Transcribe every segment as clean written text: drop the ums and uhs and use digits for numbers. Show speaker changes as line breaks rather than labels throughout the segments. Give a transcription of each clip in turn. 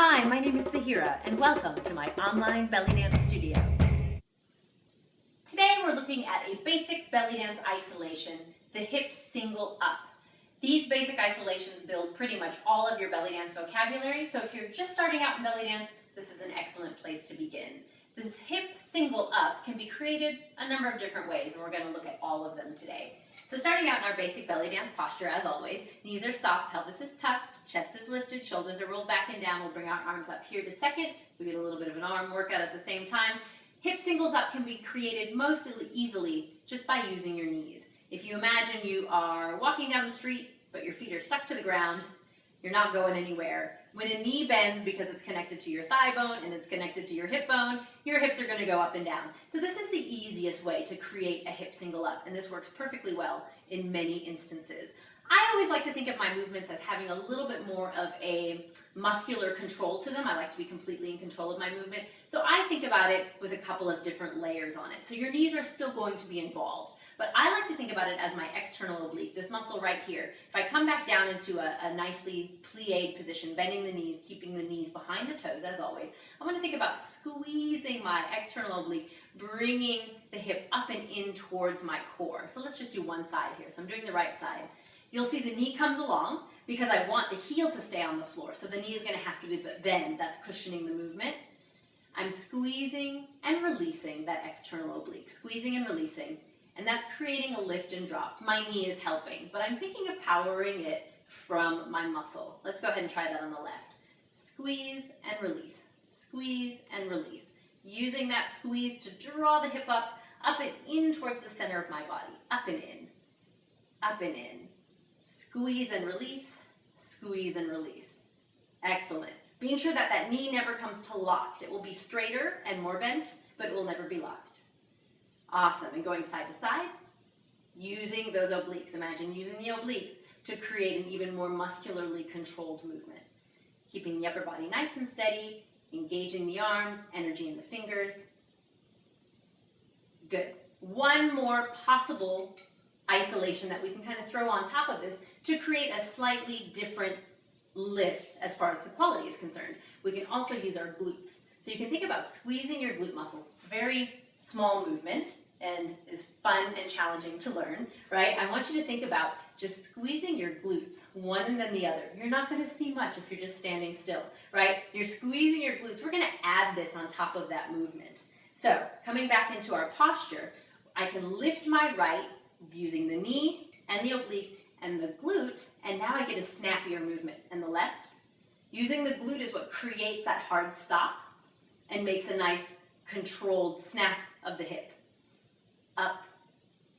Hi, my name is Sahira, and welcome to my online belly dance studio. Today we're looking at a basic belly dance isolation, the hip single up. These basic isolations build pretty much all of your belly dance vocabulary, so if you're just starting out in belly dance, this is an excellent place to begin. This hip single up can be created a number of different ways, and we're going to look at all of them today. So starting out in our basic belly dance posture, as always, knees are soft, pelvis is tucked, chest is lifted, shoulders are rolled back and down. We'll bring our arms up here to second. We get a little bit of an arm workout at the same time. Hip singles up can be created most easily just by using your knees. If you imagine you are walking down the street, but your feet are stuck to the ground, you're not going anywhere. When a knee bends because it's connected to your thigh bone and it's connected to your hip bone, your hips are going to go up and down. So this is the easiest way to create a hip single up, and this works perfectly well in many instances. I always like to think of my movements as having a little bit more of a muscular control to them. I like to be completely in control of my movement. So I think about it with a couple of different layers on it. So your knees are still going to be involved. But I like to think about it as my external oblique, this muscle right here. If I come back down into a nicely plied position, bending the knees, keeping the knees behind the toes as always, I want to think about squeezing my external oblique, bringing the hip up and in towards my core. So let's just do one side here. So I'm doing the right side. You'll see the knee comes along because I want the heel to stay on the floor. So the knee is going to have to be bent. That's cushioning the movement. I'm squeezing and releasing that external oblique, squeezing and releasing. And that's creating a lift and drop. My knee is helping, but I'm thinking of powering it from my muscle. Let's go ahead and try that on the left. Squeeze and release, squeeze and release. Using that squeeze to draw the hip up and in towards the center of my body. Up and in, up and in. Squeeze and release, squeeze and release. Excellent. Being sure that that knee never comes to locked. It will be straighter and more bent, but it will never be locked. Awesome, and going side to side, using those obliques. Imagine using the obliques to create an even more muscularly controlled movement. Keeping the upper body nice and steady, engaging the arms, energy in the fingers. Good. One more possible isolation that we can kind of throw on top of this to create a slightly different lift as far as the quality is concerned. We can also use our glutes. So you can think about squeezing your glute muscles. It's a very small movement and is fun and challenging to learn, right? I want you to think about just squeezing your glutes, one and then the other. You're not going to see much if you're just standing still, right? You're squeezing your glutes. We're going to add this on top of that movement. So coming back into our posture, I can lift my right using the knee and the oblique and the glute, and now I get a snappier movement. And the left, using the glute is what creates that hard stop and makes a nice controlled snap of the hip. Up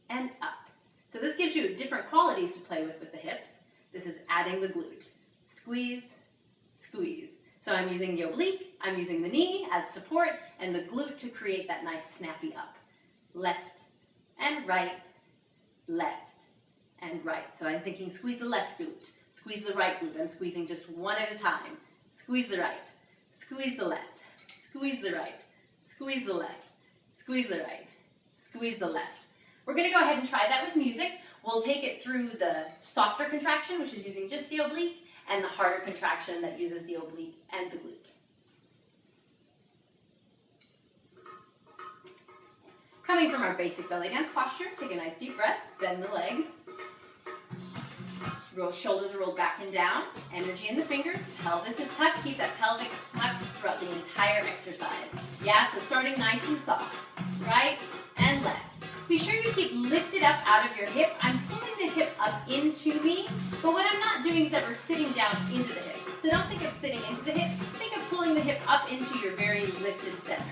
and up. So this gives you different qualities to play with the hips. This is adding the glute. Squeeze, squeeze. So I'm using the oblique, I'm using the knee as support, and the glute to create that nice snappy up. Left and right, left and right. So I'm thinking squeeze the left glute, squeeze the right glute. I'm squeezing just one at a time. Squeeze the right, squeeze the left, squeeze the right, squeeze the left, squeeze the right, squeeze the left. We're going to go ahead and try that with music. We'll take it through the softer contraction, which is using just the oblique, and the harder contraction that uses the oblique and the glute. Coming from our basic belly dance posture, take a nice deep breath, bend the legs. Shoulders are rolled back and down, energy in the fingers, pelvis is tucked, keep that pelvic tucked throughout the entire exercise. Yeah, so starting nice and soft, right and left. Be sure you keep lifted up out of your hip. I'm pulling the hip up into me, but what I'm not doing is ever sitting down into the hip. So don't think of sitting into the hip, think of pulling the hip up into your very lifted center.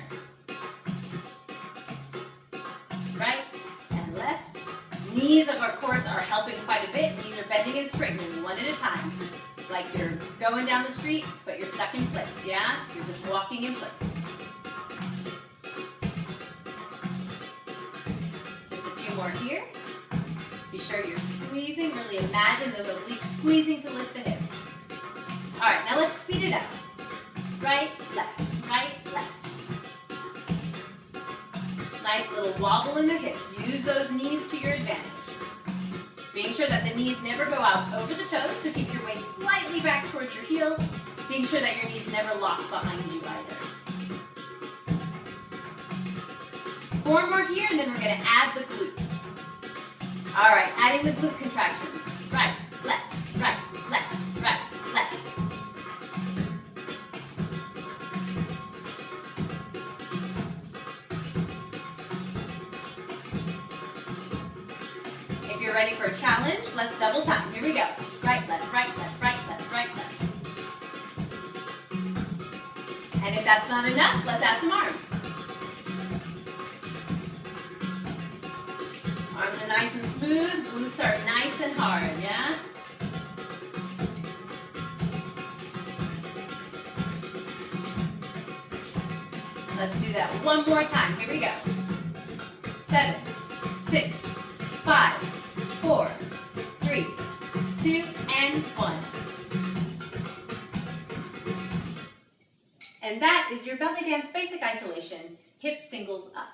Right and left. Knees, of course, are helping quite a bit. Knees are bending and straightening one at a time. Like you're going down the street, but you're stuck in place, yeah? You're just walking in place. Just a few more here. Be sure you're squeezing. Really imagine those obliques squeezing to lift the hip. All right, now let's speed it up. Right, left, right, left. Nice little wobble in the hips. Use those knees to your advantage. Being sure that the knees never go out over the toes, so keep your weight slightly back towards your heels. Being making sure that your knees never lock behind you either. 4 more here, and then we're going to add the glute. All right, adding the glute contractions. Right, left, right, left, right, left. If you're ready for a challenge, let's double time. Here we go. Right, left, right, left, right, left, right, left. And if that's not enough, let's add some arms. Arms are nice and smooth, glutes are nice and hard, yeah? Let's do that one more time. Here we go. 7, 6, 5, 4, 3, 2, and 1. And that is your belly dance basic isolation, hip singles up.